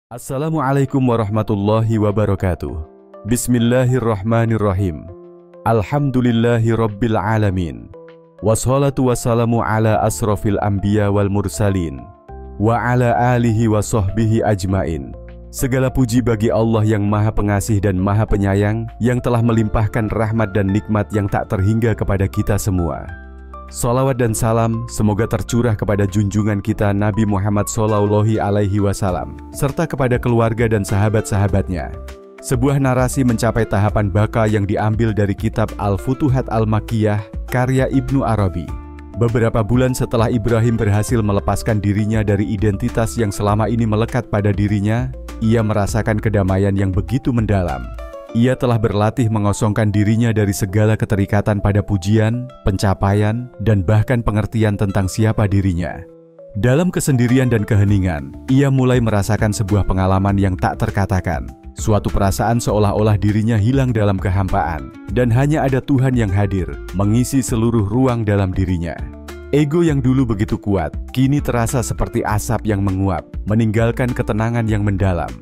Assalamualaikum warahmatullahi wabarakatuh. Bismillahirrahmanirrahim. Alhamdulillahi rabbil alamin. Wassalatu wassalamu ala asrafil anbiya wal mursalin wa ala alihi wa sahbihi ajmain. Segala puji bagi Allah yang maha pengasih dan maha penyayang, yang telah melimpahkan rahmat dan nikmat yang tak terhingga kepada kita semua. Salawat dan salam semoga tercurah kepada junjungan kita Nabi Muhammad SAW, serta kepada keluarga dan sahabat-sahabatnya. Sebuah narasi mencapai tahapan baka yang diambil dari kitab Al-Futuhat Al-Makkiyah, karya Ibnu Arabi. Beberapa bulan setelah Ibrahim berhasil melepaskan dirinya dari identitas yang selama ini melekat pada dirinya, ia merasakan kedamaian yang begitu mendalam. Ia telah berlatih mengosongkan dirinya dari segala keterikatan pada pujian, pencapaian, dan bahkan pengertian tentang siapa dirinya. Dalam kesendirian dan keheningan, ia mulai merasakan sebuah pengalaman yang tak terkatakan. Suatu perasaan seolah-olah dirinya hilang dalam kehampaan, dan hanya ada Tuhan yang hadir, mengisi seluruh ruang dalam dirinya. Ego yang dulu begitu kuat, kini terasa seperti asap yang menguap, meninggalkan ketenangan yang mendalam.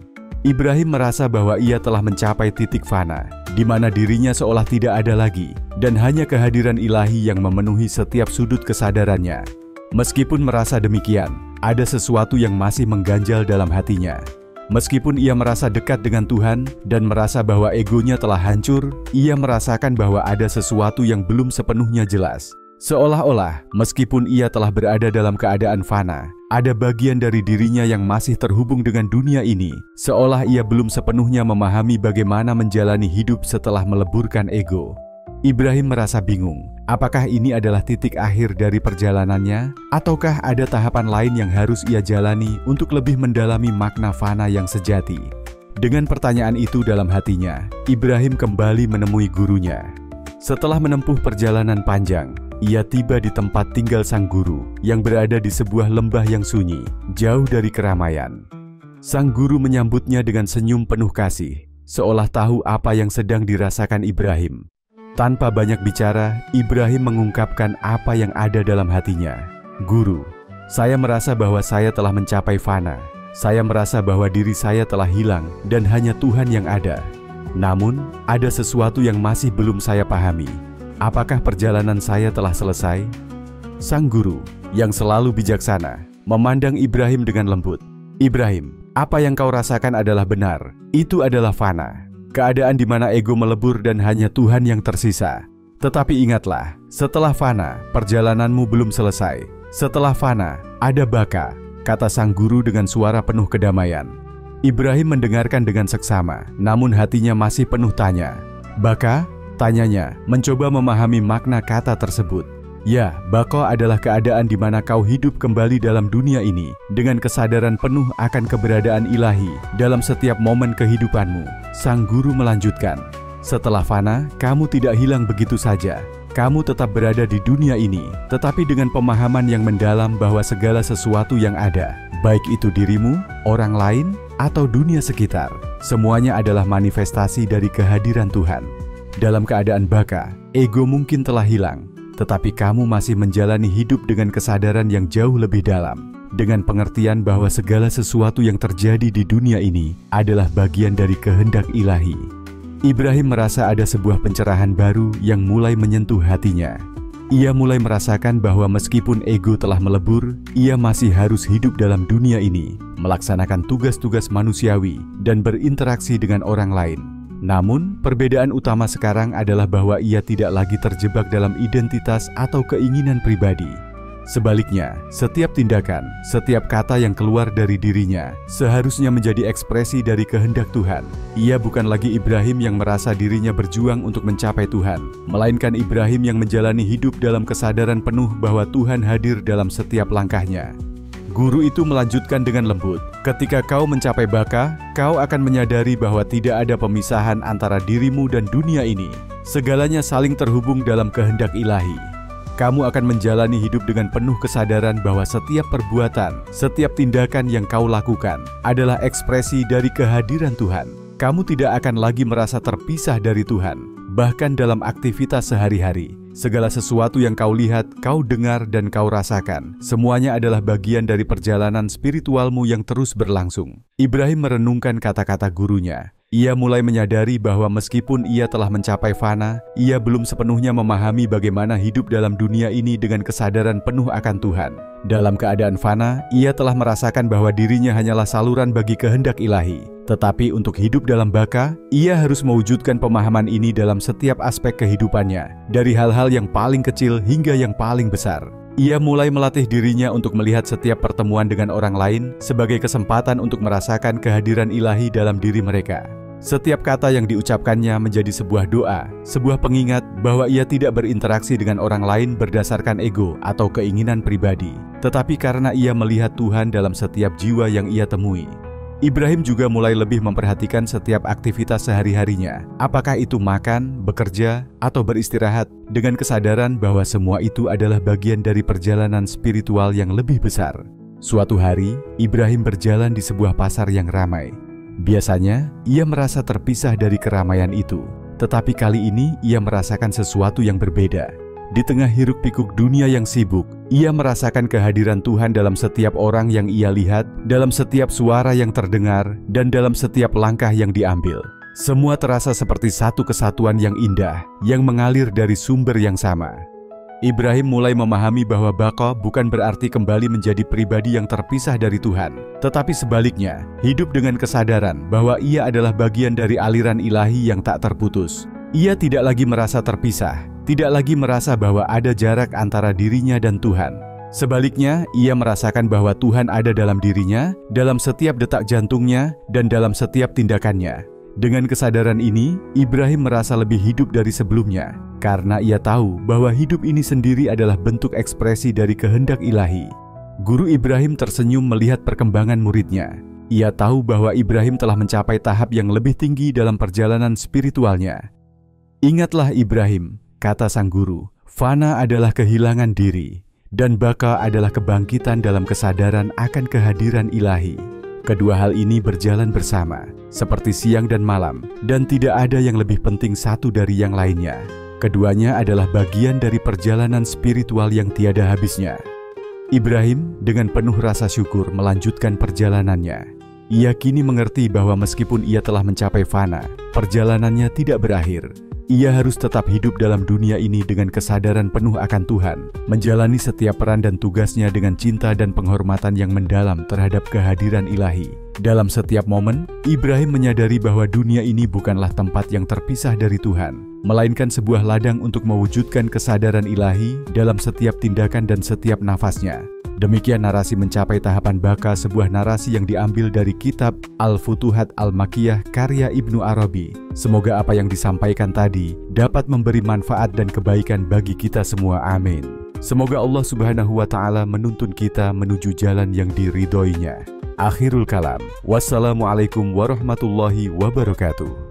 Ibrahim merasa bahwa ia telah mencapai titik fana, di mana dirinya seolah tidak ada lagi, dan hanya kehadiran ilahi yang memenuhi setiap sudut kesadarannya. Meskipun merasa demikian, ada sesuatu yang masih mengganjal dalam hatinya. Meskipun ia merasa dekat dengan Tuhan, dan merasa bahwa egonya telah hancur, ia merasakan bahwa ada sesuatu yang belum sepenuhnya jelas. Seolah-olah, meskipun ia telah berada dalam keadaan fana, ada bagian dari dirinya yang masih terhubung dengan dunia ini, seolah ia belum sepenuhnya memahami bagaimana menjalani hidup setelah meleburkan ego. Ibrahim merasa bingung, apakah ini adalah titik akhir dari perjalanannya, ataukah ada tahapan lain yang harus ia jalani untuk lebih mendalami makna fana yang sejati. Dengan pertanyaan itu dalam hatinya, Ibrahim kembali menemui gurunya. Setelah menempuh perjalanan panjang, ia tiba di tempat tinggal sang guru yang berada di sebuah lembah yang sunyi, jauh dari keramaian. Sang guru menyambutnya dengan senyum penuh kasih, seolah tahu apa yang sedang dirasakan Ibrahim. Tanpa banyak bicara, Ibrahim mengungkapkan apa yang ada dalam hatinya. "Guru, saya merasa bahwa saya telah mencapai fana. Saya merasa bahwa diri saya telah hilang dan hanya Tuhan yang ada. Namun, ada sesuatu yang masih belum saya pahami. Apakah perjalanan saya telah selesai?" Sang guru, yang selalu bijaksana, memandang Ibrahim dengan lembut. "Ibrahim, apa yang kau rasakan adalah benar. Itu adalah fana. Keadaan di mana ego melebur dan hanya Tuhan yang tersisa. Tetapi ingatlah, setelah fana, perjalananmu belum selesai. Setelah fana, ada baka," kata sang guru dengan suara penuh kedamaian. Ibrahim mendengarkan dengan seksama, namun hatinya masih penuh tanya. "Baka?" tanyanya, mencoba memahami makna kata tersebut. "Ya, baka adalah keadaan di mana kau hidup kembali dalam dunia ini dengan kesadaran penuh akan keberadaan ilahi dalam setiap momen kehidupanmu," sang guru melanjutkan. "Setelah fana, kamu tidak hilang begitu saja. Kamu tetap berada di dunia ini, tetapi dengan pemahaman yang mendalam bahwa segala sesuatu yang ada, baik itu dirimu, orang lain, atau dunia sekitar, semuanya adalah manifestasi dari kehadiran Tuhan. Dalam keadaan baka, ego mungkin telah hilang, tetapi kamu masih menjalani hidup dengan kesadaran yang jauh lebih dalam, dengan pengertian bahwa segala sesuatu yang terjadi di dunia ini adalah bagian dari kehendak ilahi." Ibrahim merasa ada sebuah pencerahan baru yang mulai menyentuh hatinya. Ia mulai merasakan bahwa meskipun ego telah melebur, ia masih harus hidup dalam dunia ini, melaksanakan tugas-tugas manusiawi, dan berinteraksi dengan orang lain. Namun, perbedaan utama sekarang adalah bahwa ia tidak lagi terjebak dalam identitas atau keinginan pribadi. Sebaliknya, setiap tindakan, setiap kata yang keluar dari dirinya seharusnya menjadi ekspresi dari kehendak Tuhan. Ia bukan lagi Ibrahim yang merasa dirinya berjuang untuk mencapai Tuhan, melainkan Ibrahim yang menjalani hidup dalam kesadaran penuh bahwa Tuhan hadir dalam setiap langkahnya. Guru itu melanjutkan dengan lembut, "Ketika kau mencapai baka, kau akan menyadari bahwa tidak ada pemisahan antara dirimu dan dunia ini. Segalanya saling terhubung dalam kehendak ilahi. Kamu akan menjalani hidup dengan penuh kesadaran bahwa setiap perbuatan, setiap tindakan yang kau lakukan adalah ekspresi dari kehadiran Tuhan. Kamu tidak akan lagi merasa terpisah dari Tuhan, bahkan dalam aktivitas sehari-hari. Segala sesuatu yang kau lihat, kau dengar, dan kau rasakan, semuanya adalah bagian dari perjalanan spiritualmu yang terus berlangsung. Ibrahim merenungkan kata-kata gurunya. Ia mulai menyadari bahwa meskipun ia telah mencapai fana, ia belum sepenuhnya memahami bagaimana hidup dalam dunia ini dengan kesadaran penuh akan Tuhan. Dalam keadaan fana, ia telah merasakan bahwa dirinya hanyalah saluran bagi kehendak ilahi. Tetapi untuk hidup dalam baka, ia harus mewujudkan pemahaman ini dalam setiap aspek kehidupannya, dari hal-hal yang paling kecil hingga yang paling besar. Ia mulai melatih dirinya untuk melihat setiap pertemuan dengan orang lain sebagai kesempatan untuk merasakan kehadiran ilahi dalam diri mereka. Setiap kata yang diucapkannya menjadi sebuah doa, sebuah pengingat bahwa ia tidak berinteraksi dengan orang lain berdasarkan ego atau keinginan pribadi, tetapi karena ia melihat Tuhan dalam setiap jiwa yang ia temui. Ibrahim juga mulai lebih memperhatikan setiap aktivitas sehari-harinya, apakah itu makan, bekerja, atau beristirahat, dengan kesadaran bahwa semua itu adalah bagian dari perjalanan spiritual yang lebih besar. Suatu hari, Ibrahim berjalan di sebuah pasar yang ramai. Biasanya, ia merasa terpisah dari keramaian itu, tetapi kali ini ia merasakan sesuatu yang berbeda. Di tengah hiruk-pikuk dunia yang sibuk, ia merasakan kehadiran Tuhan dalam setiap orang yang ia lihat, dalam setiap suara yang terdengar, dan dalam setiap langkah yang diambil. Semua terasa seperti satu kesatuan yang indah, yang mengalir dari sumber yang sama. Ibrahim mulai memahami bahwa baka bukan berarti kembali menjadi pribadi yang terpisah dari Tuhan, tetapi sebaliknya, hidup dengan kesadaran bahwa ia adalah bagian dari aliran ilahi yang tak terputus. Ia tidak lagi merasa terpisah, tidak lagi merasa bahwa ada jarak antara dirinya dan Tuhan. Sebaliknya, ia merasakan bahwa Tuhan ada dalam dirinya, dalam setiap detak jantungnya, dan dalam setiap tindakannya. Dengan kesadaran ini, Ibrahim merasa lebih hidup dari sebelumnya, karena ia tahu bahwa hidup ini sendiri adalah bentuk ekspresi dari kehendak ilahi. Guru Ibrahim tersenyum melihat perkembangan muridnya. Ia tahu bahwa Ibrahim telah mencapai tahap yang lebih tinggi dalam perjalanan spiritualnya. "Ingatlah Ibrahim," kata sang guru, "fana adalah kehilangan diri, dan baka adalah kebangkitan dalam kesadaran akan kehadiran ilahi. Kedua hal ini berjalan bersama, seperti siang dan malam, dan tidak ada yang lebih penting satu dari yang lainnya. Keduanya adalah bagian dari perjalanan spiritual yang tiada habisnya." Ibrahim dengan penuh rasa syukur melanjutkan perjalanannya. Ia kini mengerti bahwa meskipun ia telah mencapai fana, perjalanannya tidak berakhir. Ia harus tetap hidup dalam dunia ini dengan kesadaran penuh akan Tuhan, menjalani setiap peran dan tugasnya dengan cinta dan penghormatan yang mendalam terhadap kehadiran ilahi. Dalam setiap momen, Ibrahim menyadari bahwa dunia ini bukanlah tempat yang terpisah dari Tuhan, melainkan sebuah ladang untuk mewujudkan kesadaran ilahi dalam setiap tindakan dan setiap nafasnya. Demikian narasi mencapai tahapan baka, sebuah narasi yang diambil dari kitab Al-Futuhat Al-Makkiyah karya Ibnu Arabi. Semoga apa yang disampaikan tadi dapat memberi manfaat dan kebaikan bagi kita semua. Amin. Semoga Allah Subhanahu wa Ta'ala menuntun kita menuju jalan yang diridhoinya. Akhirul kalam. Wassalamualaikum warahmatullahi wabarakatuh.